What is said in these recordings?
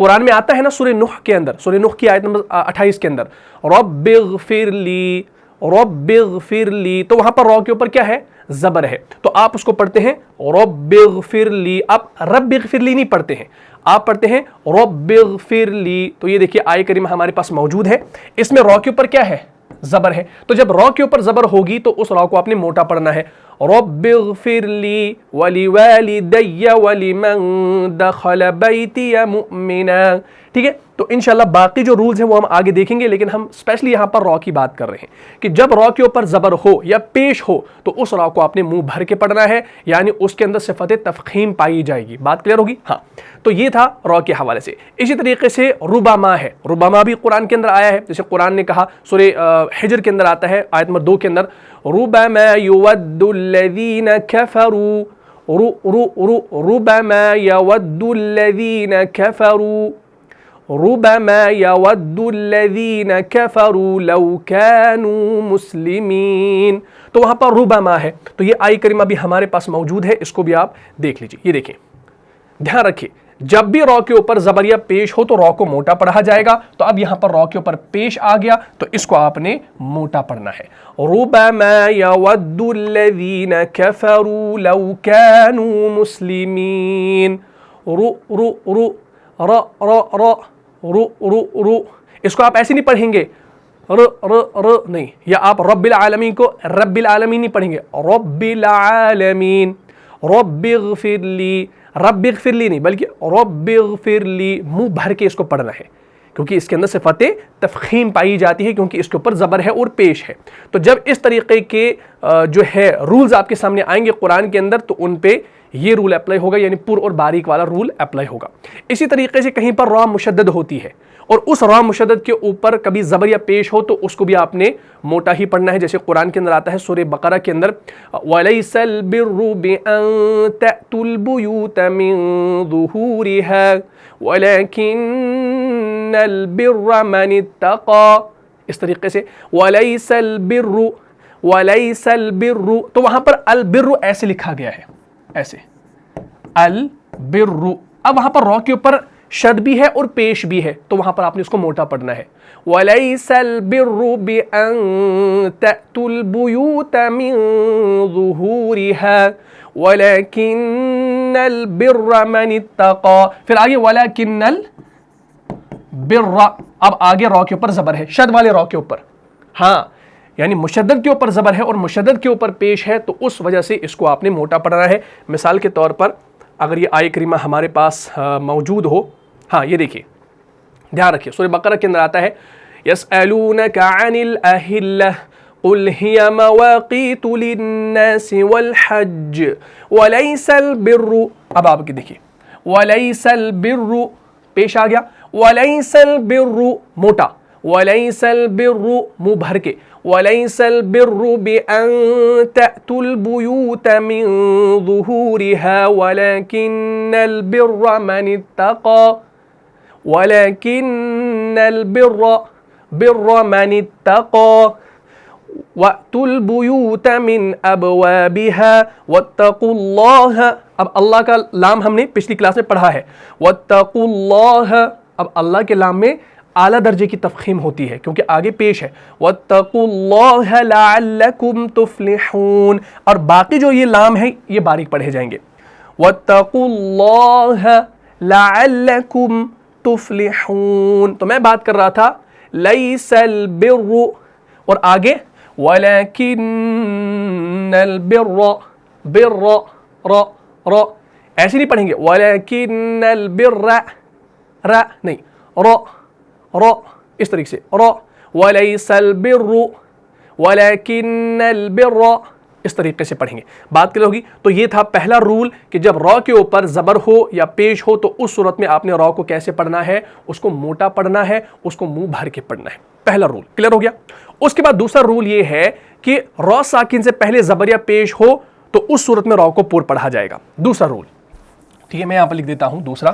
قرآن میں آتا ہے نا سورہ نوح کے اندر، سورہ نوح کی آیت نمبر 28 کے اندر، رب اغفر لی، رب اغفر لی، تو وہاں پر را کے اوپر کیا ہے؟ زبر ہے، تو آپ اس کو پڑھتے ہیں رب اغفر لی، آپ رب اغفر لی نہیں پڑھتے ہیں، آپ پڑھتے ہیں رب اغفر لی۔ تو یہ دیکھیے آیت کریمہ ہمارے پاس موجود ہے، اس میں را کے اوپر کیا ہے؟ زبر ہے، تو جب را کے اوپر زبر ہوگی تو اس را کو آپ نے موٹا پڑھنا ہے، رب اغفر لی ولوالدی ولمن دخل بیتی مؤمنا، ٹھیک ہے؟ تو انشاءاللہ باقی جو رولز ہیں وہ ہم آگے دیکھیں گے، لیکن ہم اسپیشلی یہاں پر را کی بات کر رہے ہیں کہ جب را کے اوپر زبر ہو یا پیش ہو تو اس را کو آپ نے منہ بھر کے پڑھنا ہے، یعنی اس کے اندر صفت تفخیم پائی جائے گی۔ بات کلیئر ہوگی؟ ہاں، تو یہ تھا را کے حوالے سے۔ اسی طریقے سے ربما ہے، ربما بھی قرآن کے اندر آیا ہے، جیسے قرآن نے کہا سورہ حجر کے اندر آتا ہے آیت نمبر 2 کے اندر، ربما یود الذین کفروا، ربما یود الذین کفروا، ربما یود الذین کفروا لو کانوا مسلمین، تو وہاں پر ربما ہے، تو یہ آیت کریمہ بھی ہمارے پاس موجود ہے، اس کو بھی آپ دیکھ لیجئے۔ یہ دیکھیں، دھیان رکھیں، جب بھی را کے اوپر زبر یا پیش ہو تو را کو موٹا پڑھا جائے گا، تو اب یہاں پر را کے اوپر پیش آ گیا تو اس کو آپ نے موٹا پڑھنا ہے، ربما یود الذین کفروا لو کانوا مسلمین، رو رو رو را را را رو رو رو، اس کو آپ ایسے نہیں پڑھیں گے ر ر ر نہیں، یا آپ رب العالمین کو رب العالمین نہیں پڑھیں گے، رب العالمین، رب اغفر لی، رب اغفر لی نہیں بلکہ رب اغفر لی، منہ بھر کے اس کو پڑھنا ہے، کیونکہ اس کے اندر صفت تفخیم پائی جاتی ہے، کیونکہ اس کے اوپر زبر ہے اور پیش ہے۔ تو جب اس طریقے کے جو ہے رولز آپ کے سامنے آئیں گے قرآن کے اندر تو ان پہ یہ رول اپلائی ہوگا، یعنی پر اور باریک والا رول اپلائی ہوگا۔ اسی طریقے سے کہیں پر را مشدد ہوتی ہے اور اس را مشدد کے اوپر کبھی زبر یا پیش ہو تو اس کو بھی آپ نے موٹا ہی پڑھنا ہے، جیسے قرآن کے اندر آتا ہے سورہ بقرہ کے اندر، وَلَيْسَ الْبِرُّ بِأَن تَأْتُوا الْبُيُوتَ مِن ظُهُورِهَا وَلَكِنَّ الْبِرَّ مَنِ اتَّقَى، اس طریقے سے وَلَيْسَ الْبِرُّ، وَلَيْسَ الْبِرُّ، تو وہاں پر البر ایسے لکھا گیا ہے، ایسے البر، اب وہاں پر را کے اوپر شد بھی ہے اور پیش بھی ہے، تو وہاں پر آپ نے اس کو موٹا پڑھنا ہے، وَلَيْسَ الْبِرُّ بِأَن تَأْتُوا الْبُيُوتَ مِن ظُهُورِهَا وَلَكِنَّ الْبِرَّ مَنِ اتَّقَى، پھر آگے وَلَكِنَّ الْبِرَّ، اب آگے را کے اوپر زبر ہے، شد والے را کے اوپر، ہاں یعنی مشدد کے اوپر زبر ہے اور مشدد کے اوپر پیش ہے، تو اس وجہ سے اس کو آپ نے موٹا پڑھنا ہے۔ مثال کے طور پر اگر یہ آیت کریمہ ہمارے پاس موجود ہو، ہاں یہ دیکھیے، دھیان رکھیے، سورہ بقرہ کے اندر آتا ہے يَسْأَلُونَكَ عَنِ الْأَهِلَّةِ قُلْ هِيَ مَوَاقِيتُ لِلنَّاسِ وَالْحَجِّ وَلَيْسَ الْبِرُّ، اب آپ کی دیکھیے وَلَيْسَ الْبِرُّ پیش آ گیا، وَلَيْسَ الْبِرُّ موٹا، وَلَيْسَ الْبِرُّ منہ بھر کے، وَلَيْسَ الْبِرُّ بِأَن تَأْتُوا الْبُيُوتَ مِن ظُهُورِهَا وَلَكِنَّ الْبِرَّ مَنِ اتَّقَى، وَلَكِنَّ الْبِرَّ مَنِ اتَّقَى وَأْتُوا الْبُيُوتَ مِنْ أَبْوَابِهَا وَاتَّقُوا اللَّهَ، اب اللہ کا لام ہم نے پچھلی کلاس میں پڑھا ہے، وَاتَّقُوا اللَّهَ، اب اللہ کے لام میں اعلیٰ درجے کی تفخیم ہوتی ہے کیونکہ آگے پیش ہے، وَاتَّقُوا اللَّهَ لَعَلَّكُمْ تُفْلِحُونَ، اور باقی جو یہ لام ہے یہ باریک پڑھے جائیں گے، وَاتَّقُوا اللَّهَ لَعَلَّكُمْ تُفْلِحُونَ، تو میں بات کر رہا تھا لَيْسَ الْبِرُّ، اور آگے وَلَكِنَّ الْبِرَّ، بِرَّ را را ایسے نہیں پڑھیں گے، وَلَكِنَّ الْبِرَّ را نہیں، را را اس طریقے سے، را وَلَيْسَ الْبِرُّ وَلَكِنَّ الْبِرَّ، اس طریقے سے پڑھیں گے، بات کر ہوگی۔ تو یہ تھا پہلا رول کہ جب را کے اوپر زبر ہو یا پیش ہو تو اس صورت میں آپ نے را کو کیسے پڑھنا ہے، اس کو موٹا پڑھنا ہے، اس کو منہ بھر کے پڑھنا ہے، پہلا رول کلیئر ہو گیا۔ اس کے بعد دوسرا رول یہ ہے کہ را ساکن سے پہلے زبر یا پیش ہو تو اس صورت میں را کو پور پڑھا جائے گا، دوسرا رول، ٹھیک ہے، میں یہاں پر لکھ دیتا ہوں دوسرا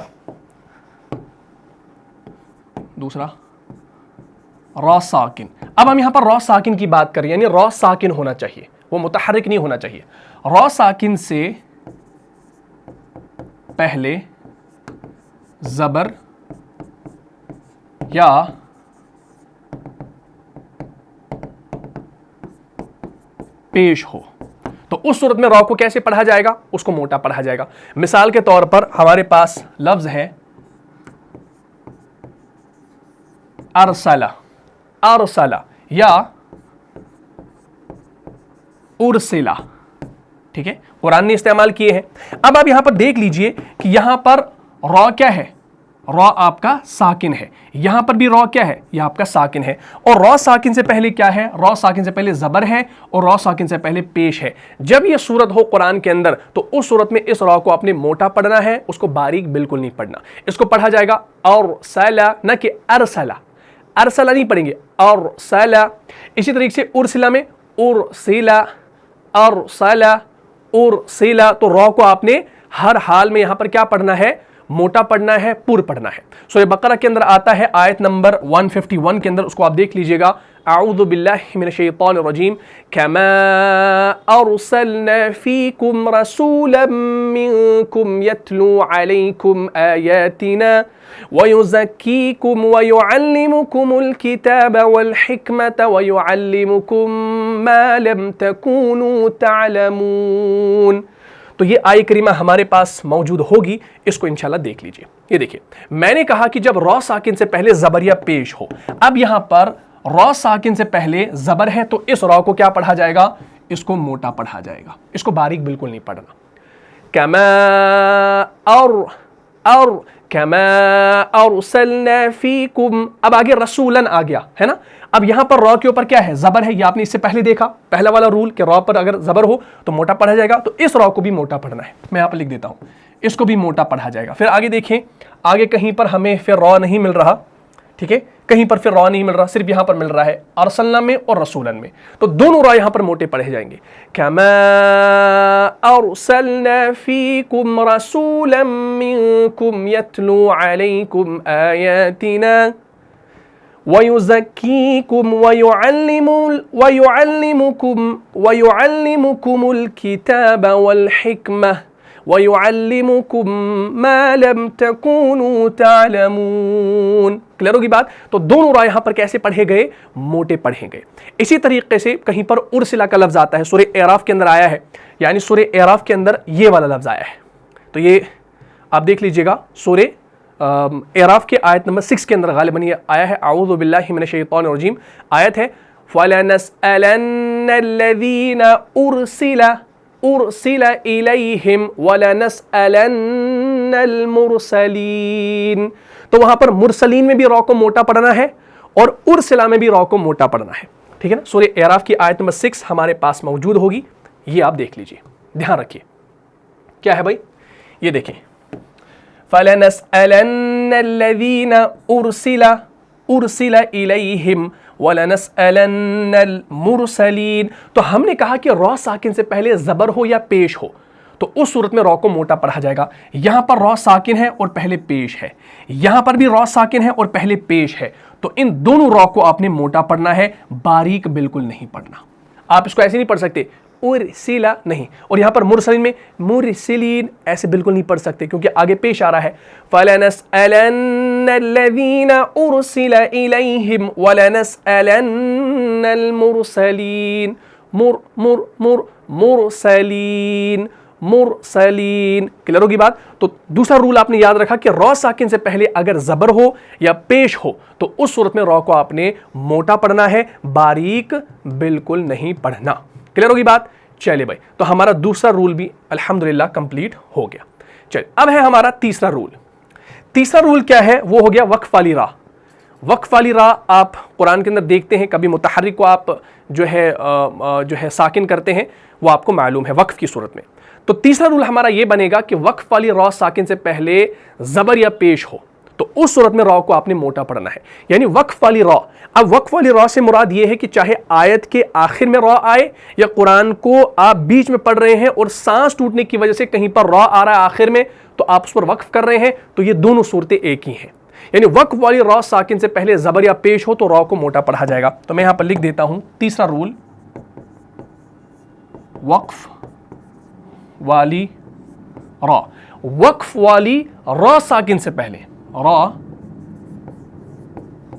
را ساکن۔ اب ہم یہاں پر را ساکن کی بات کریں، یعنی را ساکن ہونا چاہیے، وہ متحرک نہیں ہونا چاہیے۔ را ساکن سے پہلے زبر یا پیش ہو تو اس صورت میں را کو کیسے پڑھا جائے گا؟ اس کو موٹا پڑھا جائے گا. مثال کے طور پر ہمارے پاس لفظ ہے ارسلہ، ارسلہ یا ارسلہ، ٹھیک ہے، قرآن نے استعمال کیے ہیں. اب آپ یہاں پر دیکھ لیجئے کہ یہاں پر را کیا ہے؟ را آپ کا ساکن ہے. یہاں پر بھی را کیا ہے؟ یہ آپ کا ساکن ہے. اور را ساکن سے پہلے کیا ہے؟ را ساکن سے پہلے زبر ہے اور را ساکن سے پہلے پیش ہے. جب یہ صورت ہو قرآن کے اندر تو اس صورت میں اس را کو آپ نے موٹا پڑھنا ہے، اس کو باریک بالکل نہیں پڑھنا. اس کو پڑھا جائے گا اور سیلا، نہ کہ ارسلہ. ارسلہ نہیں پڑھیں گے، اور سیلا. اسی طریقے سے ارسلہ میں ارسلہ، ارسلہ، ارسلہ. تو را کو آپ نے ہر حال میں یہاں پر کیا پڑھنا ہے؟ موٹا پڑھنا ہے، پور پڑھنا ہے. سورہ بقرہ کے اندر آتا ہے آیت نمبر 151 کے اندر، اس کو آپ دیکھ لیجئے گا. اعوذ باللہ من الشیطان الرجیم کما ارسلنا فیکم رسولا منکم یتلو علیکم آیاتنا ویزکیکم ویعلمکم الکتاب والحکمت ویعلمکم ما لم تکونوا تعلمون. تو یہ آیت کریمہ ہمارے پاس موجود ہوگی، اس کو انشاءاللہ دیکھ لیجئے. یہ دیکھیں، میں نے کہا کہ جب را ساکن سے پہلے زبر یا پیش ہو، اب یہاں پر را ساکن سے پہلے زبر ہے تو اس را کو کیا پڑھا جائے گا؟ اس کو موٹا پڑھا جائے گا، اس کو باریک بالکل نہیں پڑھنا. کما کما ارسلنا فیکم. اب آگے رسولن آ گیا ہے نا. اب یہاں پر را کے اوپر کیا ہے؟ زبر ہے. یہ آپ نے اس سے پہلے دیکھا، پہلا والا رول کہ را پر اگر زبر ہو تو موٹا پڑھا جائے گا. تو اس را کو بھی موٹا پڑھنا ہے. میں یہاں پر لکھ دیتا ہوں، اس کو بھی موٹا پڑھا جائے گا. پھر آگے دیکھیں، آگے کہیں پر ہمیں پھر را نہیں مل رہا، ٹھیک ہے، کہیں پر پھر را نہیں مل رہا، صرف یہاں پر مل رہا ہے ارسلنا میں اور رسولن میں. تو دونوں را یہاں پر موٹے پڑھے جائیں گے. کما ارسلنا فیکم رسولا منکم یتلو علیکم آیاتنا وَيُزَكِّيكُمْ وَيُعَلِّمُكُمُ الْكِتَابَ وَالْحِكْمَةَ وَيُعَلِّمُكُمْ مَا لَمْ تَكُونُوا تَعْلَمُونَ. کلیئر ہوگی بات؟ تو دونوں را یہاں پر کیسے پڑھے گئے؟ موٹے پڑھے گئے. اسی طریقے سے کہیں پر ارسلہ کا لفظ آتا ہے، سورہ اعراف کے اندر آیا ہے، یعنی سورہ اعراف کے اندر یہ والا لفظ آیا ہے. تو یہ آپ دیکھ لیجئے گا، سورہ اعراف کے آیت نمبر 6 کے اندر غالباً یہ آیا ہے. اعوذ باللہ من الشیطان الرجیم آیت ہے فَلَنَسْأَلَنَّ الَّذِينَ أُرْسِلَ إِلَيْهِمْ وَلَنَسْأَلَنَّ الْمُرْسَلِينَ. تو وہاں پر مرسلین میں بھی را کو موٹا پڑھنا ہے اور ارسلہ میں بھی را کو موٹا پڑھنا ہے. ٹھیک ہے نا. سورہ اعراف کی آیت نمبر 6 ہمارے پاس موجود ہوگی، یہ آپ دیکھ لیجئے، دھیان رکھیے. کیا ہے بھائی؟ یہ دیکھیں، فَلَنَسْأَلَنَّ الَّذِينَ أُرْسِلَ إِلَيْهِمْ وَلَنَسْأَلَنَّ الْمُرْسَلِينَ. تو ہم نے کہا کہ را ساکن سے پہلے زبر ہو یا پیش ہو تو اس صورت میں را کو موٹا پڑھا جائے گا. یہاں پر را ساکن ہے اور پہلے پیش ہے، یہاں پر بھی را ساکن ہے اور پہلے پیش ہے. تو ان دونوں را کو آپ نے موٹا پڑھنا ہے، باریک بالکل نہیں پڑھنا. آپ اس کو ایسے نہیں پڑھ سکتے ارسلہ نہیں، اور یہاں پر مرسلین میں مرسلین ایسے بالکل نہیں پڑھ سکتے کیونکہ آگے پیش آ رہا ہے فَلَنَسْأَلَنَّ الَّذِينَ أُرْسِلَ إِلَيْهِمْ وَلَنَسْأَلَنَّ الْمُرْسَلِينَ. مرسلین مرسلین. کلیئر ہوگی بات؟ تو دوسرا رول آپ نے یاد رکھا کہ را ساکن سے پہلے اگر زبر ہو یا پیش ہو تو اس صورت میں را کو آپ نے موٹا پڑھنا ہے، باریک بالکل نہیں پڑھنا. کلیئر ہوگی بات؟ چلے بھائی، تو ہمارا دوسرا رول بھی الحمدللہ کمپلیٹ ہو گیا. چلے اب ہے ہمارا تیسرا رول. تیسرا رول کیا ہے؟ وہ ہو گیا وقف والی راہ. وقف والی راہ آپ قرآن کے اندر دیکھتے ہیں، کبھی متحرک کو آپ جو ہے ساکن کرتے ہیں، وہ آپ کو معلوم ہے وقف کی صورت میں. تو تیسرا رول ہمارا یہ بنے گا کہ وقف والی راہ ساکن سے پہلے زبر یا پیش ہو تو اس صورت میں را کو آپ نے موٹا پڑھنا ہے، یعنی وقف والی را. اب وقف والی را سے مراد یہ ہے کہ چاہے آیت کے آخر میں را آئے یا قرآن کو آپ بیچ میں پڑھ رہے ہیں اور سانس ٹوٹنے کی وجہ سے کہیں پر را آ رہا ہے آخر میں تو آپ اس پر وقف کر رہے ہیں، تو یہ دونوں صورتیں ایک ہی ہیں. یعنی وقف والی را ساکن سے پہلے زبر یا پیش ہو تو را کو موٹا پڑھا جائے گا. تو میں یہاں پر لکھ دیتا ہوں تیسرا رول، وقف والی را. وقف والی را ساکن سے پہلے، را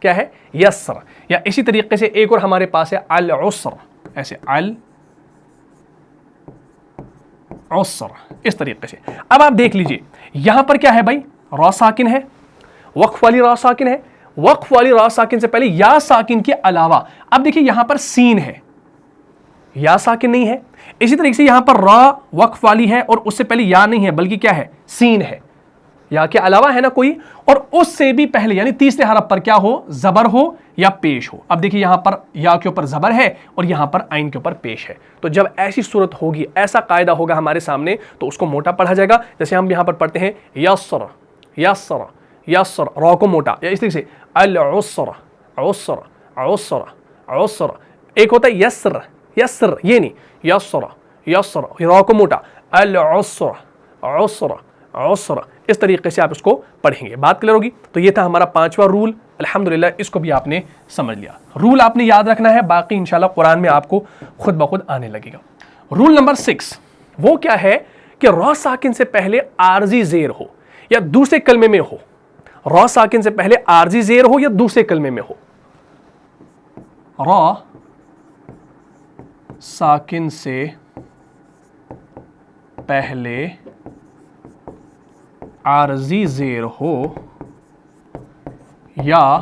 کیا ہے یسر. یا اسی طریقے سے ایک اور ہمارے پاس ہے العسر, ایسے العسر اس طریقے سے. اب آپ دیکھ لیجئے یہاں پر کیا ہے بھائی, را ساکن ہے, وقف والی را ساکن ہے. وقف والی را ساکن سے پہلے یا ساکن کے علاوہ اب دیکھیے یہاں پر سین ہے, یا ساکن نہیں ہے. اسی طریقے سے یہاں پر را وقف والی ہے اور اس سے پہلے یا نہیں ہے بلکہ کیا ہے سین ہے, یا کے علاوہ ہے نا کوئی, اور اس سے بھی پہلے یعنی تیسرے حرف پر کیا ہو, زبر ہو یا پیش ہو. اب دیکھیے یہاں پر یا کے اوپر زبر ہے اور یہاں پر عین کے اوپر پیش ہے. تو جب ایسی صورت ہوگی, ایسا قاعدہ ہوگا ہمارے سامنے, تو اس کو موٹا پڑھا جائے گا. جیسے ہم یہاں پر پڑھتے ہیں یسر یسر یسر, را کو موٹا. یا اس طریقے سے العسر عسر عسر عسر. ایک ہوتا ہے یسر یسر, یہ نہیں, یسر یسر, را کو موٹا, العسر عسر عسر. اس طریقے سے آپ اس کو پڑھیں گے. بات کلیئر ہوگی. تو یہ تھا ہمارا 5واں رول. الحمدللہ اس کو بھی آپ نے سمجھ لیا. رول آپ نے یاد رکھنا ہے, باقی انشاءاللہ قرآن میں آپ کو خود بخود آنے لگے گا. رول نمبر 6 وہ کیا ہے کہ را ساکن سے پہلے عارضی زیر ہو یا دوسرے کلمے میں ہو. را ساکن سے پہلے عارضی زیر ہو یا دوسرے کلمے میں ہو. را ساکن سے پہلے عارضی زیر ہو یا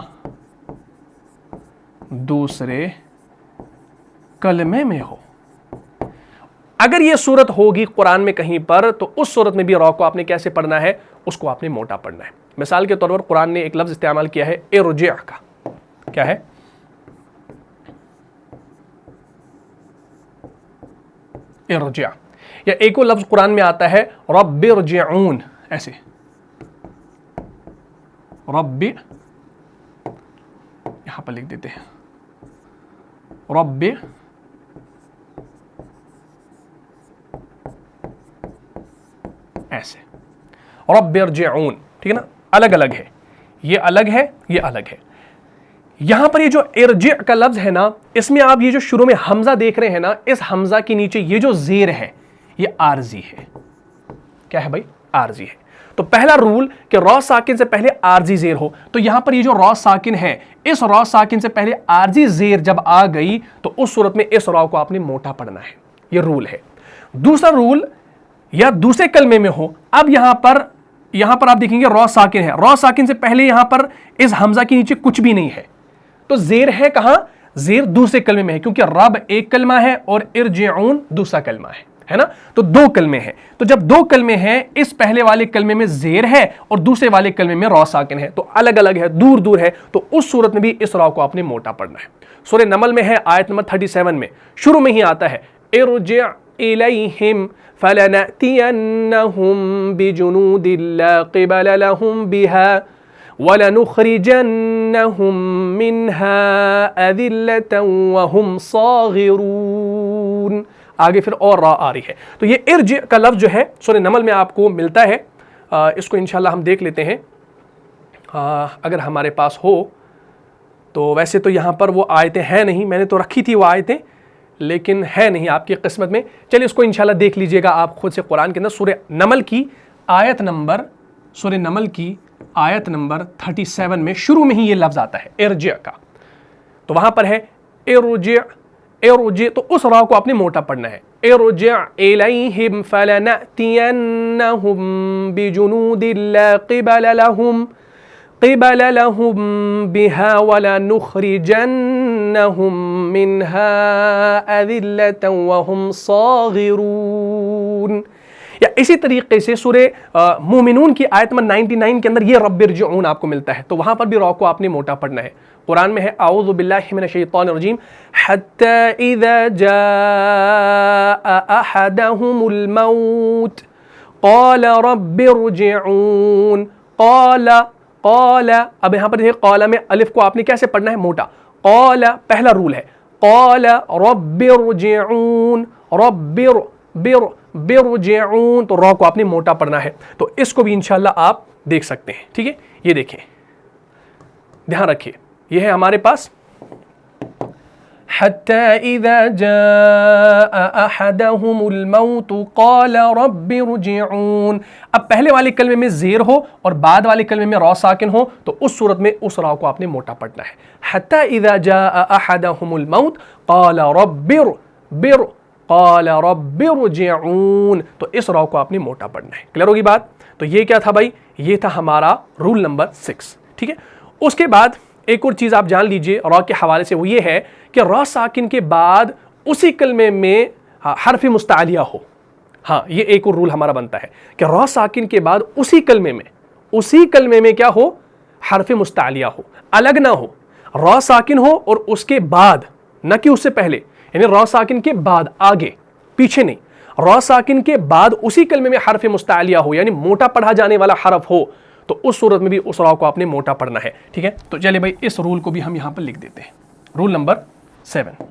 دوسرے کلمے میں ہو. اگر یہ صورت ہوگی قرآن میں کہیں پر, تو اس صورت میں بھی را کو آپ نے کیسے پڑھنا ہے, اس کو آپ نے موٹا پڑھنا ہے. مثال کے طور پر قرآن نے ایک لفظ استعمال کیا ہے ارجع کا. کیا ہے, ارجع. یا ایک اور لفظ قرآن میں آتا ہے رب ارجعون, ایسے رب, یہاں پر لکھ دیتے ہیں رب ایسے, رب ارجعون. ٹھیک ہے نا, الگ الگ ہے, یہ الگ ہے, یہ الگ ہے. یہاں پر یہ جو ارجع کا لفظ ہے نا, اس میں آپ یہ جو شروع میں حمزہ دیکھ رہے ہیں نا, اس حمزہ کے نیچے یہ جو زیر ہے یہ عارضی ہے. کیا ہے بھائی, عارضی ہے. تو پہلا رول کہ را ساکن سے پہلے عارضی زیر ہو, تو یہاں پر یہ جو را ساکن ہے, اس را ساکن سے پہلے عارضی زیر جب آ گئی تو اس صورت میں اس را کو آپ نے موٹا پڑھنا ہے. یہ رول ہے. دوسرا رول, یا دوسرے کلمے میں ہو. اب یہاں پر آپ دیکھیں گے را ساکن ہے, را ساکن سے پہلے یہاں پر اس حمزہ کے نیچے کچھ بھی نہیں ہے, تو زیر ہے کہاں, زیر دوسرے کلمے میں ہے, کیونکہ رب ایک کلمہ ہے اور ارجعون دوسرا کلمہ ہے نا, تو دو کلمے ہیں. تو جب دو کلمے ہیں, اس پہلے والے کلمے میں زیر ہے اور دوسرے والے کلمے میں را ساکن ہے, تو الگ الگ ہے, دور دور ہے, تو اس صورت میں بھی اس را کو آپ نے موٹا پڑھنا ہے. سورہ نمل میں ہے آیت نمبر 37 میں شروع میں ہی آتا ہے ارجع الیہم فلنأتینہم بجنود لا قبل لہم بہا وَلَنُخْرِجَنَّهُمْ مِنْهَا أَذِلَّةً وَهُمْ صَاغِرُونَ. آگے پھر اور را آ رہی ہے. تو یہ ارجع کا لفظ جو ہے سورہ نمل میں آپ کو ملتا ہے. اس کو انشاءاللہ ہم دیکھ لیتے ہیں اگر ہمارے پاس ہو تو. ویسے تو یہاں پر وہ آیتیں ہیں نہیں, میں نے تو رکھی تھی وہ آیتیں, لیکن ہے نہیں آپ کی قسمت میں. چلیے اس کو انشاءاللہ دیکھ لیجئے گا آپ خود سے قرآن کے اندر. سورہ نمل کی آیت نمبر 37 میں شروع میں ہی یہ لفظ آتا ہے ارجع کا. تو وہاں پر ہے ارجع, تو اس را کو آپ نے موٹا پڑھنا ہے. ارجع الیہم فلنأتینہم بجنود لا قبل لہم بها ولنخرجنہم منها اذلة وهم صاغرون. یا اسی طریقے سے سورہ مومنون کی آیت نمبر 99 کے اندر یہ رب ارجعون آپ کو ملتا ہے, تو وہاں پر بھی را کو آپ نے موٹا پڑھنا ہے. قرآن میں ہے اعوذ باللہ من الشیطان الرجیم حتی اذا جاء احدهم الموت قال رب ارجعون. قال, اب یہاں پر قال میں الف کو آپ نے کیسے پڑھنا ہے, موٹا. قال پہلا رول ہے, قال رب ارجعون, برجعون, تو را کو آپ نے موٹا پڑھنا ہے. تو اس کو بھی انشاءاللہ آپ دیکھ سکتے ہیں. ٹھیک ہے, یہ دیکھیں, دھیان رکھیے, یہ ہے ہمارے پاس حتى اذا جاء احدهم الموت قال رب ارجعون. اب پہلے والے کلمے میں زیر ہو اور بعد والے کلمے میں را ساکن ہو تو اس صورت میں اس را کو آپ نے موٹا پڑھنا ہے. حتى اذا جاء احدهم الموت قال رب قال رب ارجعون. تو اس را کو آپ نے موٹا پڑھنا ہے. کلیئر ہوگی بات؟ تو یہ کیا تھا بھائی؟ یہ تھا ہمارا رول نمبر 6. ٹھیک ہے. اس کے بعد ایک اور چیز آپ جان لیجئے را کے حوالے سے، وہ یہ ہے کہ را ساکن کے بعد اسی کلمے میں حرف مستعلیہ ہو. ہاں یہ ایک اور رول ہمارا بنتا ہے کہ را ساکن کے بعد اسی کلمے میں کیا ہو؟ حرف مستعلیہ ہو، الگ نہ ہو. را ساکن ہو اور اس کے بعد، نہ کہ اس سے پہلے، یعنی را ساکن کے بعد، آگے پیچھے نہیں. را ساکن کے بعد اسی کلمے میں حرف مستعلیہ ہو، یعنی موٹا پڑھا جانے والا حرف ہو، تو اس صورت میں بھی اس را کو آپ نے موٹا پڑھنا ہے. ٹھیک ہے. تو چلے بھائی اس رول کو بھی ہم یہاں پر لکھ دیتے ہیں. Roll number 7.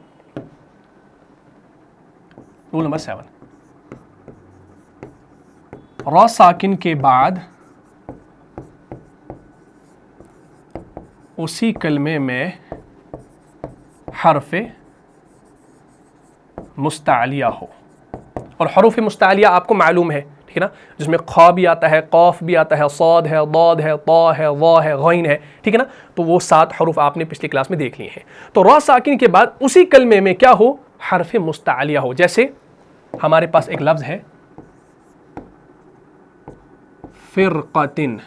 رول نمبر 7، را ساکن کے بعد اسی کلمے میں حرف مستعلیہ ہو. اور حروف مستعلیہ آپ کو معلوم ہے، ٹھیک ہے نا، جس میں خا بھی آتا ہے، قاف بھی آتا ہے، صاد ہے، ضاد ہے، طا ہے، ظا ہے، غین ہے. ٹھیک ہے نا. تو وہ 7 حروف آپ نے پچھلی کلاس میں دیکھ لیے ہیں. تو را ساکن کے بعد اسی کلمے میں کیا ہو؟ حرف مستعلیہ ہو. جیسے ہمارے پاس ایک لفظ ہے فرقتن.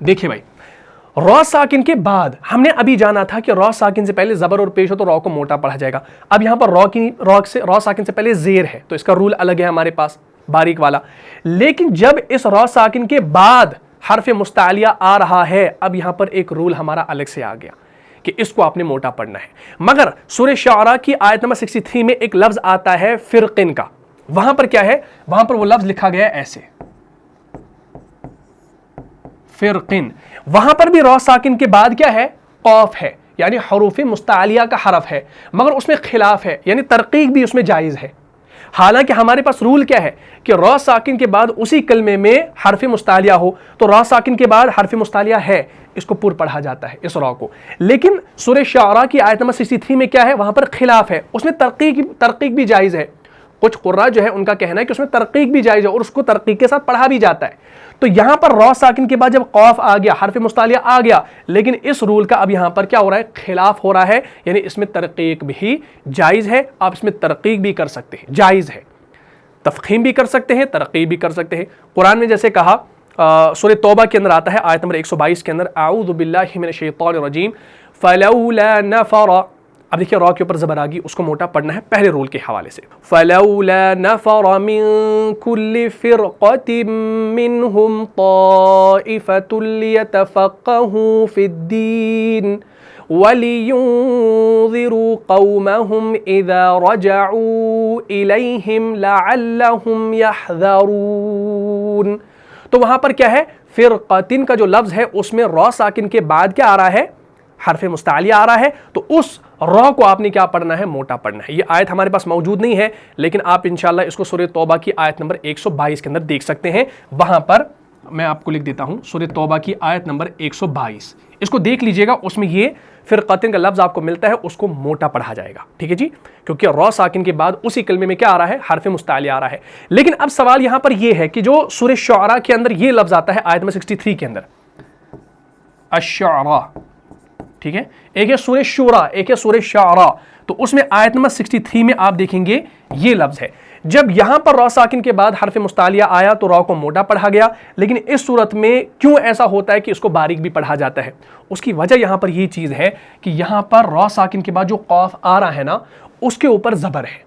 دیکھیں بھائی، را ساکن کے بعد ہم نے ابھی جانا تھا کہ را ساکن سے پہلے زبر اور پیش ہو تو را کو موٹا پڑھا جائے گا. اب یہاں پر را ساکن سے پہلے زیر ہے تو اس کا رول الگ ہے ہمارے پاس، باریک والا. لیکن جب اس را ساکن کے بعد حرف مستعلیہ آ رہا ہے، اب یہاں پر ایک رول ہمارا الگ سے آ گیا کہ اس کو آپ نے موٹا پڑھنا ہے. مگر سورہ شعراء کی آیت نمبر 63 میں ایک لفظ آتا ہے فرقن کا. وہاں پر کیا ہے؟ وہاں پر وہ لفظ لکھا گیا ہے ایسے، فرقن. وہاں پر بھی را ساکن کے بعد کیا ہے؟ قاف ہے، یعنی حروف مستعلیہ کا حرف ہے، مگر اس میں خلاف ہے، یعنی ترقیق بھی اس میں جائز ہے. حالانکہ ہمارے پاس رول کیا ہے کہ را ساکن کے بعد اسی کلمے میں حرف مستعلیہ ہو، تو را ساکن کے بعد حرف مستعلیہ ہے، اس کو پر پڑھا جاتا ہے اس را کو. لیکن سورہ شعراء کی آیت نمبر 63 میں کیا ہے؟ وہاں پر خلاف ہے، اس میں ترقیق بھی جائز ہے. کچھ قراء جو ہے ان کا کہنا ہے کہ اس میں ترقیق بھی جائز ہے اور اس کو ترقیق کے ساتھ پڑھا بھی جاتا ہے. تو یہاں پر را ساکن کے بعد جب قاف آ گیا، حرف مستعلیہ آ گیا، لیکن اس رول کا اب یہاں پر کیا ہو رہا ہے؟ خلاف ہو رہا ہے، یعنی اس میں ترقیق بھی جائز ہے. آپ اس میں ترقیق بھی کر سکتے ہیں، جائز ہے. تفخیم بھی کر سکتے ہیں، ترقیق بھی کر سکتے ہیں. قرآن میں جیسے کہا سورہ توبہ کے اندر آتا ہے آیت نمبر 122 کے اندر، اعوذ باللہ من الشیطان الرجیم فلولا نفر. اب دیکھیے را کے اوپر زبر آ گئی، اس کو موٹا پڑھنا ہے پہلے رول کے حوالے سے. فلولا نفر من كل فرقة منهم طائفة ليتفقهوا في الدين وَلِيُنذِرُوا قَوْمَهُمْ إِذَا رَجَعُوا إِلَيْهِمْ لَعَلَّهُمْ يَحْذَرُونَ. تو وہاں پر کیا ہے؟ فرقتن کا جو لفظ ہے اس میں را ساکن کے بعد کیا آ رہا ہے؟ حرف مستعلیہ آ رہا ہے. تو اس را کو آپ نے کیا پڑھنا ہے؟ موٹا پڑھنا ہے. یہ آیت ہمارے پاس موجود نہیں ہے، لیکن آپ انشاءاللہ اس کو سورہ توبہ کی آیت نمبر 122 کے اندر دیکھ سکتے ہیں. وہاں پر میں آپ کو لکھ دیتا ہوں سورہ توبہ کی آیت نمبر 122. اس کو دیکھ لیجئے گا، اس میں یہ فرقتن کا لفظ آپ کو ملتا ہے، اس کو موٹا پڑھا جائے گا. ٹھیک ہے جی، کیونکہ را ساکن کے بعد اسی کلمے میں کیا آ رہا ہے؟ حرف مستعلیہ آ رہا ہے. لیکن اب سوال یہاں پر یہ ہے کہ جو سورہ شعراء کے اندر یہ لفظ آتا ہے آیت نمبر 63 کے اندر، الشعراء، ٹھیک ہے، ایک ہے سورہ شورى، ایک ہے سورہ شعراء. تو اس میں آیت نمبر 63 میں آپ دیکھیں گے یہ لفظ ہے. جب یہاں پر را ساکن کے بعد حرف مستعلیہ آیا تو را کو موٹا پڑھا گیا. لیکن اس صورت میں کیوں ایسا ہوتا ہے کہ اس کو باریک بھی پڑھا جاتا ہے؟ اس کی وجہ یہاں پر یہ چیز ہے کہ یہاں پر را ساکن کے بعد جو قاف آ رہا ہے نا، اس کے اوپر زبر ہے،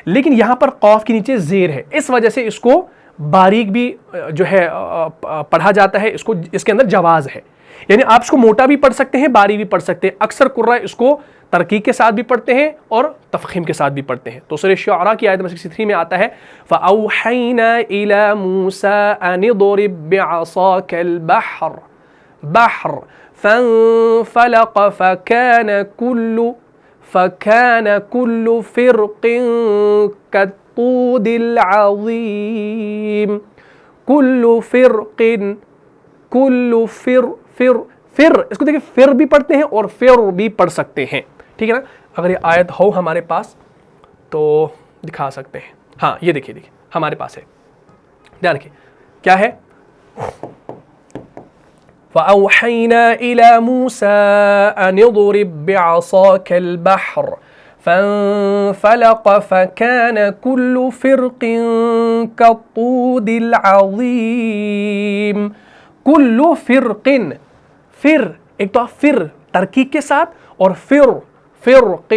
لیکن یہاں پر قاف کے نیچے زیر ہے. اس وجہ سے اس کو باریک بھی جو ہے پڑھا جاتا ہے. اس کے اندر جواز ہے، یعنی آپ اس کو موٹا بھی پڑھ سکتے ہیں، باریک بھی پڑھ سکتے ہیں. اکثر قراء اس کو ترقیق کے ساتھ بھی پڑھتے ہیں اور تفخیم کے ساتھ بھی پڑھتے ہیں. تو سورہ شعراء کی آیت 63 میں آتا ہے فَأَوْحَيْنَا إِلَى مُوسَىٰ أَنِ اضْرِب بِّعَصَاكَ الْبَحْرَ فَانفَلَقَ فَكَانَ كُلُّ فِرْقٍ كَالطُّودِ الْعَظِيمِ. فر اس کو دیکھیں، فر بھی پڑھتے ہیں اور فر بھی پڑھ سکتے ہیں. ٹھیک ہے نا. اگر یہ آیت ہو ہمارے پاس تو دکھا سکتے ہیں. ہاں یہ دیکھیے ہمارے پاس ہے, دھیان رکھیے کیا ہے. فَأَوْحَيْنَا إِلَى مُوسَىٰ أَنِ اضْرِب بِّعَصَاكَ الْبَحْرَ فَانفَلَقَ فَكَانَ كُلُّ فِرْقٍ كَالطُّودِ الْعَظِيمِ. كُلُّ فِرْقٍ, فر ایک تو فر ترکیب کے ساتھ, اور فرق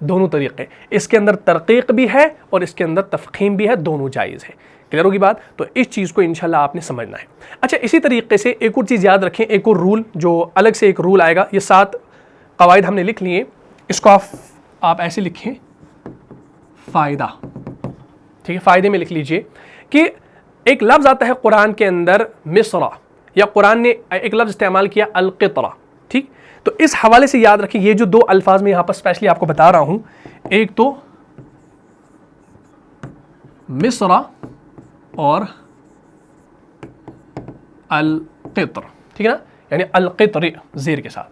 دونوں طریقے, اس کے اندر ترقیق بھی ہے اور اس کے اندر تفخیم بھی ہے, دونوں جائز ہے. کلیئر ہوگی بات. تو اس چیز کو انشاءاللہ آپ نے سمجھنا ہے. اچھا اسی طریقے سے ایک اور چیز یاد رکھیں, ایک اور رول جو الگ سے ایک رول آئے گا. یہ 7 قواعد ہم نے لکھ لیے, اس کو آپ ایسے لکھیں فائدہ, ٹھیک ہے, فائدے میں لکھ لیجئے کہ ایک لفظ آتا ہے قرآن کے اندر مصرع, یا قرآن نے ایک لفظ استعمال کیا القطرہ, ٹھیک. تو اس حوالے سے یاد رکھیں یہ جو 2 الفاظ میں یہاں پر اسپیشلی آپ کو بتا رہا ہوں, ایک تو مصرع اور القطر, ٹھیک ہے نا, یعنی القطر زیر کے ساتھ.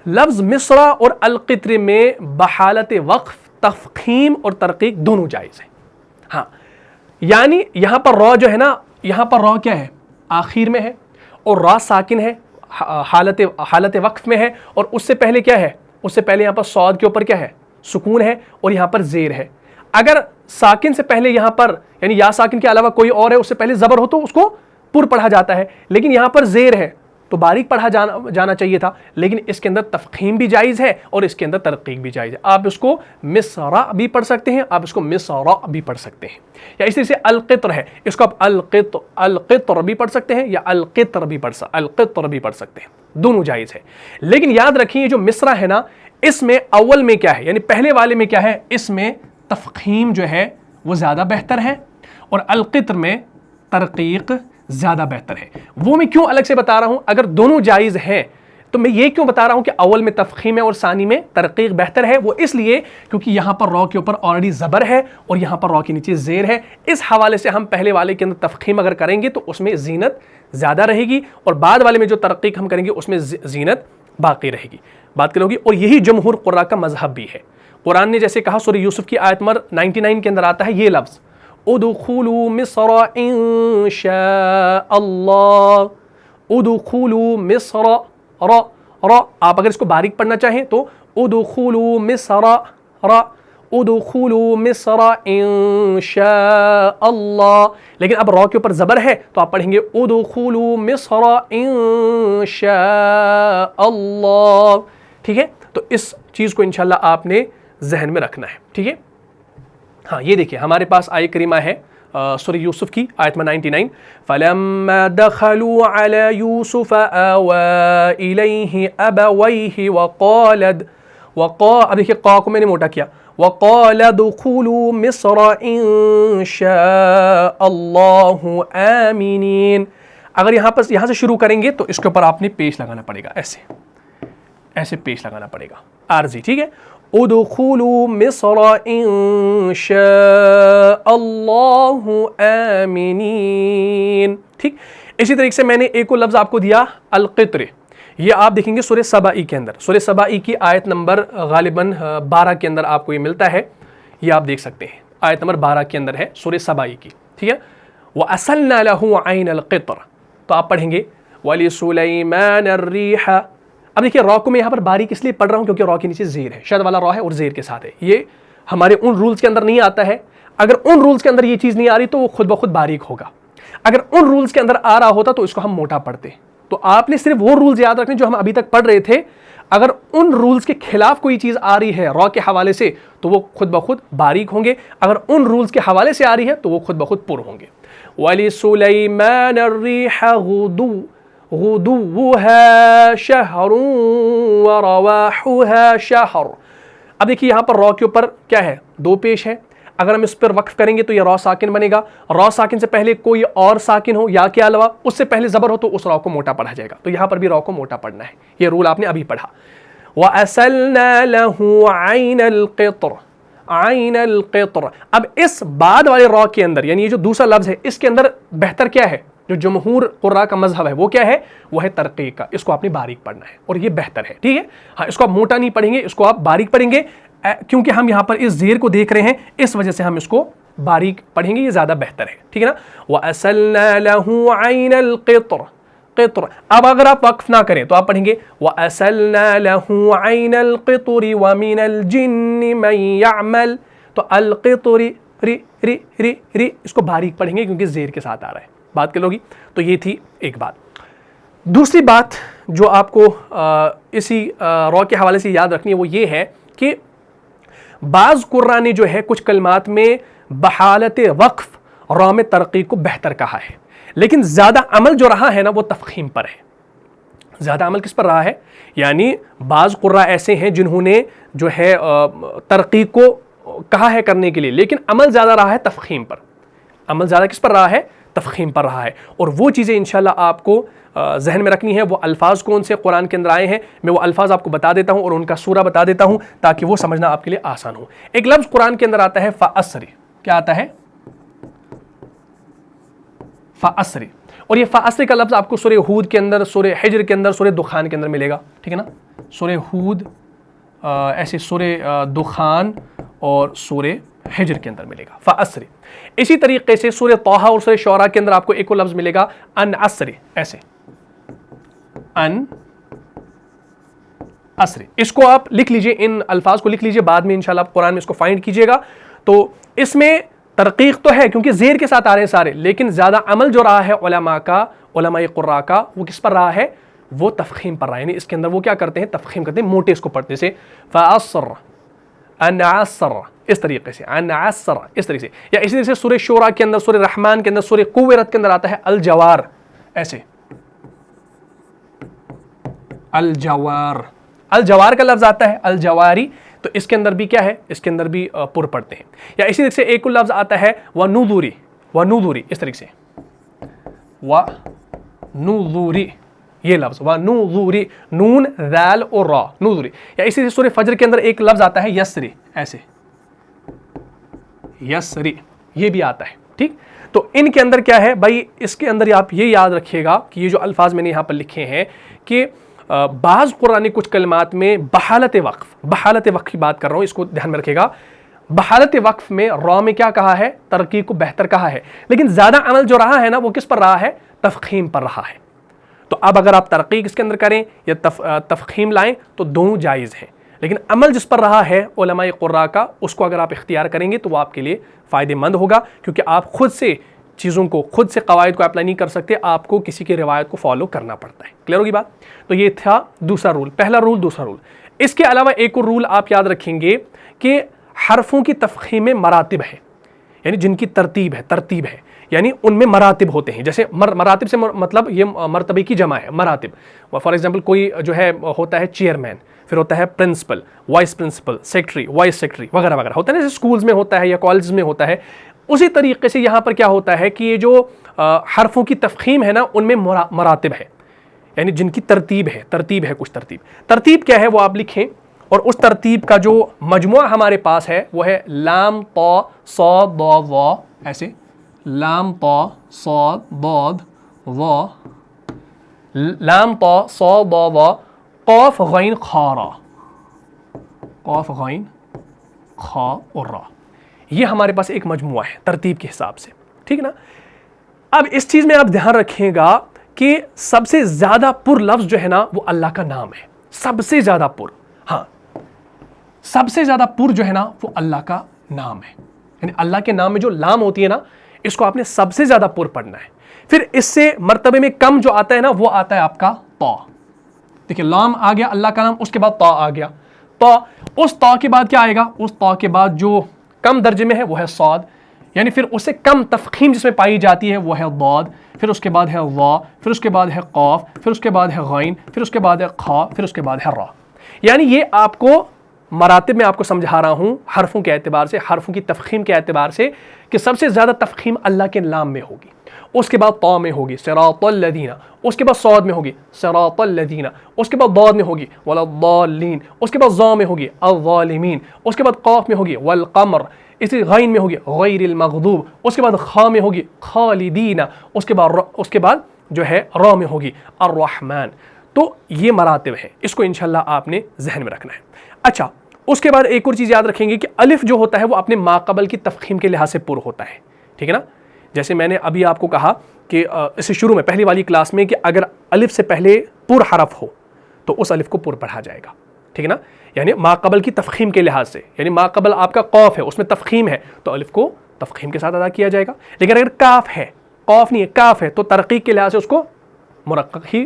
لفظ مصرع اور القطر میں بحالت وقف تفخیم اور ترقیق دونوں جائز ہیں. ہاں یعنی یہاں پر را جو ہے نا, یہاں پر را کیا ہے, آخر میں ہے, اور را ساکن ہے, حالت وقف میں ہے, اور اس سے پہلے کیا ہے, اس سے پہلے یہاں پر صاد کے اوپر کیا ہے, سکون ہے, اور یہاں پر زیر ہے. اگر ساکن سے پہلے یہاں پر یعنی یا ساکن کے علاوہ کوئی اور ہے, اس سے پہلے زبر ہو تو اس کو پر پڑھا جاتا ہے, لیکن یہاں پر زیر ہے تو باریک پڑھا جانا چاہیے تھا, لیکن اس کے اندر تفخیم بھی جائز ہے اور اس کے اندر ترقیق بھی جائز ہے. آپ اس کو مصرع بھی پڑھ سکتے ہیں, آپ اس کو مصرع بھی پڑھ سکتے ہیں, یا اسی سے القطر ہے, اس کو آپ القطر بھی پڑھ سکتے ہیں یا القطر بھی پڑھ سکتے ہیں, دونوں جائز ہے. لیکن یاد رکھیں یہ جو مصرع ہے نا, اس میں اول میں کیا ہے, یعنی پہلے والے میں کیا ہے, اس میں تفخیم جو ہے وہ زیادہ بہتر ہے, اور القطر میں ترقیق زیادہ بہتر ہے. وہ میں کیوں الگ سے بتا رہا ہوں, اگر دونوں جائز ہیں تو میں یہ کیوں بتا رہا ہوں کہ اول میں تفخیم ہے اور ثانی میں ترقیق بہتر ہے, وہ اس لیے کیونکہ یہاں پر را کے اوپر آلریڈی زبر ہے اور یہاں پر را کے نیچے زیر ہے. اس حوالے سے ہم پہلے والے کے اندر تفخیم اگر کریں گے تو اس میں زینت زیادہ رہے گی, اور بعد والے میں جو ترقیق ہم کریں گے اس میں زینت باقی رہے گی. بات کریں گی, اور یہی جمہور قراء کا مذہب بھی ہے. قرآن نے جیسے کہا سورہ یوسف کی آیت نمبر 99 کے اندر آتا ہے یہ لفظ ادخلوا مصر ان شاء اللہ, ادخلوا مصر, را آپ اگر اس کو باریک پڑھنا چاہیں تو ادخلوا مصر, ادخلوا مصر ان شاء اللہ, لیکن اب را کے اوپر زبر ہے تو آپ پڑھیں گے ادخلوا مصر ان شاء اللہ, ٹھیک ہے. تو اس چیز کو انشاءاللہ آپ نے ذہن میں رکھنا ہے, ٹھیک ہے. ہاں یہ دیکھیں ہمارے پاس آیت کریمہ ہے سورہ یوسف کی آیت نمبر 99, فَلَمَّا دَخَلُوا عَلَى يُوسُفَ آوَى إِلَيْهِ أَبَوَيْهِ اب دیکھیں قا کو میں نے موٹا کیا, وَقَالَ دُخُولُوا مِصْرَ إِن شَاءَ اللَّهُ آمِنِينَ. اگر یہاں سے شروع کریں گے تو اس کے اوپر آپ نے پیش لگانا پڑے گا, ایسے پیش لگانا پڑے گا عارضی, ٹھیک ہے. ادخلوا مصر ان شاء اللہ آمنین, ٹھیک. اسی طریقے سے میں نے ایک اور لفظ آپ کو دیا القطر, یہ آپ دیکھیں گے سورہ سبائی کے اندر, سورہ سبائی کی آیت نمبر غالباً 12 کے اندر آپ کو یہ ملتا ہے, یہ آپ دیکھ سکتے ہیں آیت نمبر 12 کے اندر ہے سورہ سبائی کی, ٹھیک ہے. وَأَسَلْنَا لَهُ عَيْنَ الْقِطْرِ, تو آپ پڑھیں گے وَلِسُلَيْمَانَ الرِّيحَ. اب دیکھیے را کو میں یہاں پر باریک اس لیے پڑھ رہا ہوں کیونکہ را کے نیچے زیر ہے, شد والا را ہے اور زیر کے ساتھ ہے. یہ ہمارے ان رولز کے اندر نہیں آتا ہے. اگر ان رولز کے اندر یہ چیز نہیں آ رہی تو وہ خود بخود باریک ہوگا. اگر ان رولز کے اندر آ رہا ہوتا تو اس کو ہم موٹا پڑھتے. تو آپ نے صرف وہ رولز یاد رکھنے جو ہم ابھی تک پڑھ رہے تھے. اگر ان رولز کے خلاف کوئی چیز آ رہی ہے را کے حوالے سے تو وہ خود بخود باریک ہوں گے, اگر ان رولز کے حوالے سے آ رہی ہے تو وہ خود بخود پر ہوں گے. وَلِسُلَيْمَانَ الرِّيحَ غُدُوُّهَا شَهْرٌ وَرَوَاحُهَا شَهْرٌ. اب دیکھیے یہاں پر را کے اوپر کیا ہے, 2 پیش ہے. اگر ہم اس پر وقف کریں گے تو یہ را ساکن بنے گا. را ساکن سے پہلے کوئی اور ساکن ہو یا کے علاوہ اس سے پہلے زبر ہو تو اس را کو موٹا پڑھا جائے گا. تو یہاں پر بھی را کو موٹا پڑھنا ہے, یہ رول آپ نے ابھی پڑھا. وَأَسَلْنَا لَهُ عَيْنَ الْقِطْرِ, عَيْنَ الْقِطْرِ. اب اس بعد والے را کے اندر یعنی یہ جو دوسرا لفظ ہے اس کے اندر بہتر کیا ہے, جو جمہور قراء کا مذہب ہے وہ کیا ہے؟ وہ ہے ترقیق کا. اس کو آپ نے باریک پڑھنا ہے اور یہ بہتر ہے. ٹھیک ہے. ہاں اس کو آپ موٹا نہیں پڑھیں گے, اس کو آپ باریک پڑھیں گے, کیونکہ ہم یہاں پر اس زیر کو دیکھ رہے ہیں, اس وجہ سے ہم اس کو باریک پڑھیں گے, یہ زیادہ بہتر ہے. ٹھیک ہے نا. وَأَسَلْنَا لَهُ عَيْنَ الْقِطْرِ قطر. اب اگر آپ وقف نہ کریں تو آپ پڑھیں گے وَأَسَلْنَا لَهُ عَيْنَ الْقِطْرِ وَمِنَ الْجِنِّ مَن يَعْمَلْ. تو القطر ری ری ری ری اس کو باریک پڑھیں گے کیونکہ زیر کے ساتھ آ رہا ہے. بات کر لو گی. تو یہ تھی ایک بات. دوسری بات جو آپ کو اسی را کے حوالے سے یاد رکھنی ہے وہ یہ ہے کہ بعض قراء نے جو ہے کچھ کلمات میں بحالت وقف را میں ترقیق کو بہتر کہا ہے, لیکن زیادہ عمل جو رہا ہے نا وہ تفخیم پر ہے. زیادہ عمل کس پر رہا ہے؟ یعنی بعض قراء ایسے ہیں جنہوں نے جو ہے ترقیق کو کہا ہے کرنے کے لیے, لیکن عمل زیادہ رہا ہے تفخیم پر. عمل زیادہ کس پر رہا ہے؟ تفخیم پر رہا ہے. اور وہ چیزیں انشاءاللہ آپ کو ذہن میں رکھنی ہے. وہ الفاظ کون سے قرآن کے اندر آئے ہیں میں وہ الفاظ آپ کو بتا دیتا ہوں اور ان کا سورہ بتا دیتا ہوں تاکہ وہ سمجھنا آپ کے لیے آسان ہو. ایک لفظ قرآن کے اندر آتا ہے فَأَسْرِ. کیا آتا ہے؟ فَأَسْرِ. اور یہ فَأَسْرِ کا لفظ آپ کو سورہ ہود کے اندر, سورہ حجر کے اندر, سورہ دخان کے اندر ملے گا. ٹھیک ہے نا. سورہ ہود, ایسے سورہ دخان اور سورہ حجر کے اندر ملے گا فَأَسْرِ. اسی طریقے سے سورہ طٰہٰ اور سورہ شعراء کے اندر آپ کو ایک اور لفظ ملے گا ان عصر. ایسے ان عصر. اس کو آپ لکھ لیجئے, ان الفاظ کو لکھ لیجئے, بعد میں انشاءاللہ آپ قرآن میں اس کو فائنڈ کیجئے گا. تو اس میں ترقیق تو ہے کیونکہ زیر کے ساتھ آ رہے ہیں سارے, لیکن زیادہ عمل جو رہا ہے علماء کا, علماء قراء کا, وہ کس پر رہا ہے؟ وہ تفخیم پر رہا ہے. یعنی اس کے اندر وہ کیا کرتے ہیں؟ تفخیم کرتے ہیں, موٹے اس کو پڑھتے سے فَأَصْرَ انعصر اس طریقے سے, انعصر اس طریقے سے. یا اسی طریقے سے سورہ شعراء کے اندر, سورہ رحمان کے اندر, سورہ قویرت کے اندر آتا ہے الجوار. ایسے الجوار, الجوار کا لفظ آتا ہے الجواری. تو اس کے اندر بھی کیا ہے؟ اس کے اندر بھی پر پڑھتے ہیں. یا اسی طریقے سے ایک اور لفظ آتا ہے وَنُذُرِ. وَنُذُرِ اس طریقے سے وَنُذُرِ, یہ لفظ وَنُذُرِ, نون ذال اور را, نُذُرِ. یا اسی طریقے سے سورہ فجر کے اندر ایک لفظ آتا ہے یسری. ایسے یسری, یہ بھی آتا ہے. ٹھیک. تو ان کے اندر کیا ہے بھائی؟ اس کے اندر آپ یہ یاد رکھیے گا کہ یہ جو الفاظ میں نے یہاں پر لکھے ہیں کہ بعض قرآن کچھ کلمات میں بحالت وقف کی بات کر رہا ہوں, اس کو دھیان میں رکھیے گا. بحالت وقف میں را میں کیا کہا ہے؟ ترقیق کو بہتر کہا ہے, لیکن زیادہ عمل جو رہا ہے نا وہ کس پر رہا ہے؟ تفخیم پر رہا ہے. تو اب اگر آپ ترقیق اس کے اندر کریں یا تفخیم لائیں تو دونوں جائز ہیں, لیکن عمل جس پر رہا ہے علماء قراء کا, اس کو اگر آپ اختیار کریں گے تو وہ آپ کے لیے فائدہ مند ہوگا, کیونکہ آپ خود سے چیزوں کو, خود سے قواعد کو اپلائی نہیں کر سکتے, آپ کو کسی کی روایت کو فالو کرنا پڑتا ہے. کلیئر ہوگی بات؟ تو یہ تھا دوسرا رول. پہلا رول, دوسرا رول. اس کے علاوہ ایک اور رول آپ یاد رکھیں گے کہ حرفوں کی تفخیم میں مراتب ہے, یعنی جن کی ترتیب ہے, یعنی ان میں مراتب ہوتے ہیں. جیسے مراتب سے مطلب یہ مرتبے کی جمع ہے, مراتب. فار ایگزامپل کوئی جو ہے ہوتا ہے چیئرمین, پھر ہوتا ہے principal, vice principal, secretary, vice secretary وغیرہ وغیرہ ہوتا ہے نا, جیسے اسکولز میں ہوتا ہے یا کالجز میں ہوتا ہے. اسی طریقے سے یہاں پر کیا ہوتا ہے کہ یہ جو حرفوں کی تفخیم ہے نا ان میں مراتب ہے, یعنی جن کی ترتیب ہے, کچھ ترتیب کیا ہے وہ آپ لکھیں. اور اس ترتیب کا جو مجموعہ ہمارے پاس ہے وہ ہے لام طا صاد ضاد ظا. ایسے لام طا صاد ضاد ظا, لام طا صاد ضاد ظا, قاف غین خا را, قاف غین خا اور را. یہ ہمارے پاس ایک مجموعہ ہے ترتیب کے حساب سے. ٹھیک نا. اب اس چیز میں آپ دھیان رکھیں گا کہ سب سے زیادہ پر لفظ جو ہے نا وہ اللہ کا نام ہے, سب سے زیادہ پر. ہاں, سب سے زیادہ پر جو ہے نا وہ اللہ کا نام ہے, یعنی اللہ کے نام میں جو لام ہوتی ہے نا اس کو آپ نے سب سے زیادہ پر پڑھنا ہے. پھر اس سے مرتبے میں کم جو آتا ہے نا وہ آتا ہے آپ کا طا. دیکھیں لام آ گیا اللہ کا نام, اس کے بعد طا آ گیا. طا, اس طا کے بعد کیا آئے گا؟ اس طا کے بعد جو کم درجے میں ہے وہ ہے صاد, یعنی پھر اس سے کم تفخیم جس میں پائی جاتی ہے وہ ہے ضاد, پھر اس کے بعد ہے ظا, پھر اس کے بعد ہے قاف, پھر اس کے بعد ہے غین, پھر اس کے بعد ہے خا, پھر اس کے بعد ہے را. یعنی یہ آپ کو مراتب میں آپ کو سمجھا رہا ہوں حرفوں کے اعتبار سے, حرفوں کی تفخیم کے اعتبار سے, کہ سب سے زیادہ تفخیم اللہ کے نام میں ہوگی, اس کے بعد طا میں ہوگی صراط الذین, اس کے بعد صاد میں ہوگی صراط الذین, اس کے بعد ضاد میں ہوگی ولا الضالین, اس کے بعد ظا میں ہوگی الظالمین, اس کے بعد قاف میں ہوگی والقمر, اسی غین میں ہوگی غیر المغضوب، اس کے بعد خا میں ہوگی خالدین، اس کے بعد جو ہے را میں ہوگی الرحمن۔ تو یہ مراتب ہیں، اس کو انشاءاللہ آپ نے ذہن میں رکھنا ہے۔ اچھا، اس کے بعد ایک اور چیز یاد رکھیں گے کہ الف جو ہوتا ہے وہ اپنے ماقبل کی تفخیم کے لحاظ سے پر ہوتا ہے، ٹھیک ہے نا؟ جیسے میں نے ابھی آپ کو کہا کہ اس سے شروع میں پہلی والی کلاس میں کہ اگر الف سے پہلے پر حرف ہو تو اس الف کو پر پڑھا جائے گا، ٹھیک ہے نا؟ یعنی ماقبل کی تفخیم کے لحاظ سے، یعنی ماقبل آپ کا قوف ہے، اس میں تفخیم ہے تو الف کو تفخیم کے ساتھ ادا کیا جائے گا۔ لیکن اگر کاف ہے، قوف نہیں ہے کاف ہے، تو ترقیق کے لحاظ سے اس کو مرقق ہی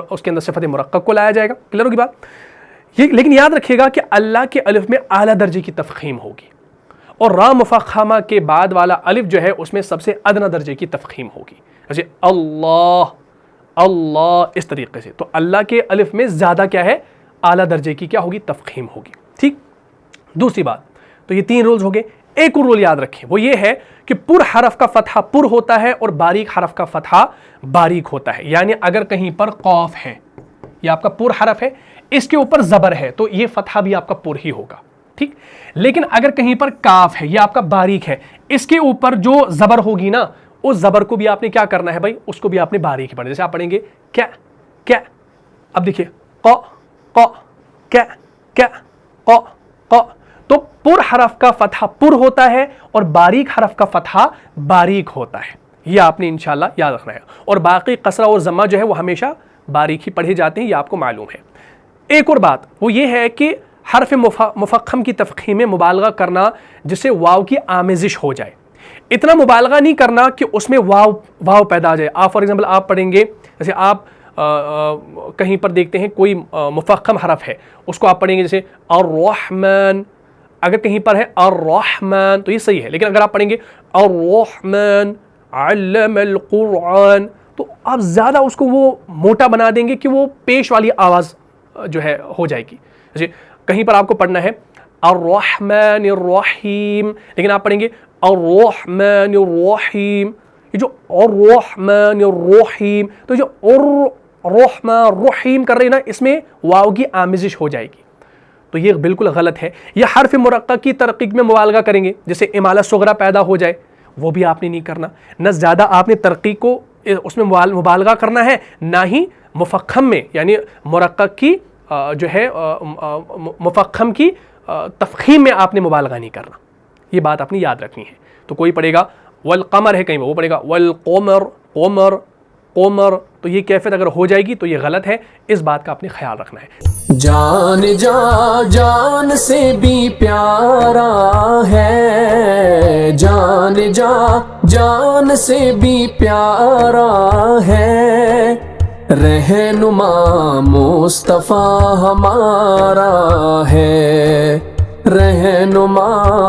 اس کے اندر صفت مرقق کو لایا جائے گا۔ کلیئر ہوگی بات؟ لیکن یاد رکھیے گا کہ اللہ کے الف میں اعلیٰ درجے کی تفخیم ہوگی، اور را مفخمہ کے بعد والا الف جو ہے اس میں سب سے ادنی درجے کی تفخیم ہوگی، جیسے اللہ اللہ، اس طریقے سے۔ تو اللہ کے الف میں زیادہ کیا ہے، اعلیٰ درجے کی کیا ہوگی، تفخیم ہوگی، ٹھیک۔ دوسری بات، تو یہ 3 رولز ہو گئے۔ ایک اور رول یاد رکھیں، وہ یہ ہے کہ پر حرف کا فتحہ پر ہوتا ہے اور باریک حرف کا فتحہ باریک ہوتا ہے۔ یعنی اگر کہیں پر قوف ہے، یہ آپ کا پر حرف ہے، اس کے اوپر زبر ہے تو یہ فتحہ بھی آپ کا پر ہی ہوگا، ٹھیک۔ لیکن اگر کہیں پر کاف ہے، یہ آپ کا باریک ہے، اس کے اوپر جو زبر ہوگی نا، اس زبر کو بھی آپ نے کیا کرنا ہے بھائی، اس کو بھی آپ نے باریک ہی پڑھنا ہے۔ جیسے آپ پڑھیں گے کیا کیا، اب دیکھیے ق ق کیا کیا ق ق، تو پر حرف کا فتحہ پر ہوتا ہے اور باریک حرف کا فتحہ باریک ہوتا ہے، یہ آپ نے انشاءاللہ یاد رکھنا ہے۔ اور باقی قصرہ اور ضمہ جو ہے وہ ہمیشہ باریک ہی پڑھے جاتے ہیں، یہ آپ کو معلوم ہے۔ ایک اور بات وہ یہ ہے کہ حرف مفخم کی تفخیم میں مبالغہ کرنا جسے واو کی آمیزش ہو جائے، اتنا مبالغہ نہیں کرنا کہ اس میں واو پیدا آ جائے۔ آپ فار ایگزامپل آپ پڑھیں گے، جیسے آپ کہیں پر دیکھتے ہیں کوئی مفخم حرف ہے، اس کو آپ پڑھیں گے جیسے الرحمن، اگر کہیں پر ہے الرحمن تو یہ صحیح ہے، لیکن اگر آپ پڑھیں گے الرحمن علم القرآن تو آپ زیادہ اس کو وہ موٹا بنا دیں گے کہ وہ پیش والی آواز جو ہے ہو جائے گی۔ جیسے کہیں پر آپ کو پڑھنا ہے الرحمن الرحیم، لیکن آپ پڑھیں گے الرحمن الرحیم، یہ جو الرحمن الرحیم، تو جو الرحمن الرحیم کر رہے ہیں نا، اس میں واو کی آمیزش ہو جائے گی، تو یہ بالکل غلط ہے۔ یہ حرف مرقق کی ترقیق میں مبالغہ کریں گے، جیسے امالہ صغرا پیدا ہو جائے، وہ بھی آپ نے نہیں کرنا۔ نہ زیادہ آپ نے ترقیق کو اس میں مبالغہ کرنا ہے، نہ ہی مفخم میں یعنی مرقق کی جو ہے مفخم کی تفخیم میں آپ نے مبالغہ نہیں کرنا، یہ بات آپ نے یاد رکھنی ہے۔ تو کوئی پڑھے گا والقمر ہے کہیں وہ پڑھے گا والقمر قمر قمر، تو یہ کیفیت اگر ہو جائے گی تو یہ غلط ہے، اس بات کا آپ نے خیال رکھنا ہے۔ جان جان سے بھی پیارا ہے، جان جان سے بھی پیارا ہے، رہنما مصطفیٰ ہمارا ہے، رہنما